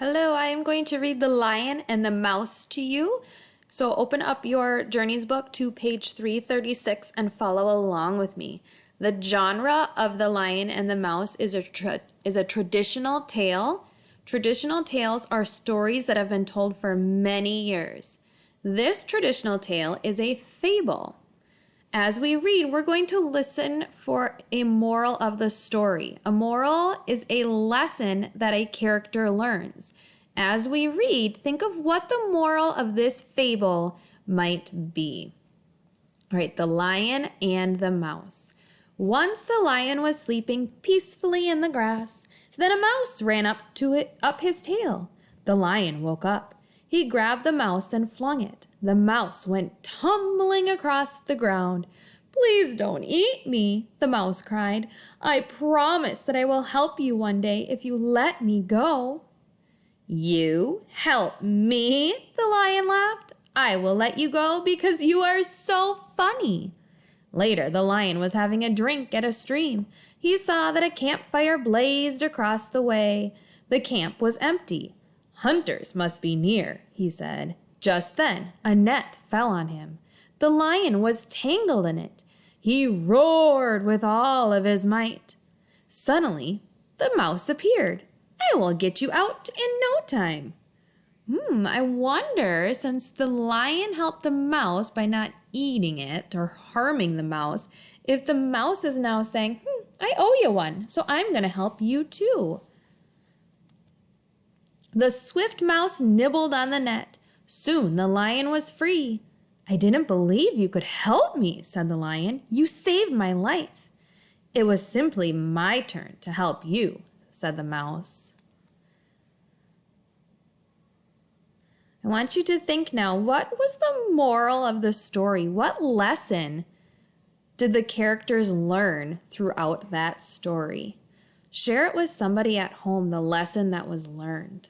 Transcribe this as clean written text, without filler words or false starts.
Hello, I am going to read The Lion and the Mouse to you. So open up your Journeys book to page 336 and follow along with me. The genre of The Lion and the Mouse is a traditional tale. Traditional tales are stories that have been told for many years. This traditional tale is a fable. As we read, we're going to listen for a moral of the story. A moral is a lesson that a character learns. As we read, think of what the moral of this fable might be. All right, the lion and the mouse. Once a lion was sleeping peacefully in the grass. Then a mouse ran up his tail. The lion woke up. He grabbed the mouse and flung it. The mouse went tumbling across the ground. "Please don't eat me," the mouse cried. "I promise that I will help you one day if you let me go." "You help me?" the lion laughed. "I will let you go because you are so funny." Later, the lion was having a drink at a stream. He saw that a campfire blazed across the way. The camp was empty. "Hunters must be near," he said. Just then, a net fell on him. The lion was tangled in it. He roared with all of his might. Suddenly, the mouse appeared. "I will get you out in no time." I wonder, since the lion helped the mouse by not eating it or harming the mouse, if the mouse is now saying, I owe you one, so I'm going to help you too. The swift mouse nibbled on the net. Soon the lion was free. "I didn't believe you could help me," said the lion. "You saved my life." "It was simply my turn to help you," said the mouse. I want you to think now, what was the moral of the story? What lesson did the characters learn throughout that story? Share it with somebody at home, the lesson that was learned.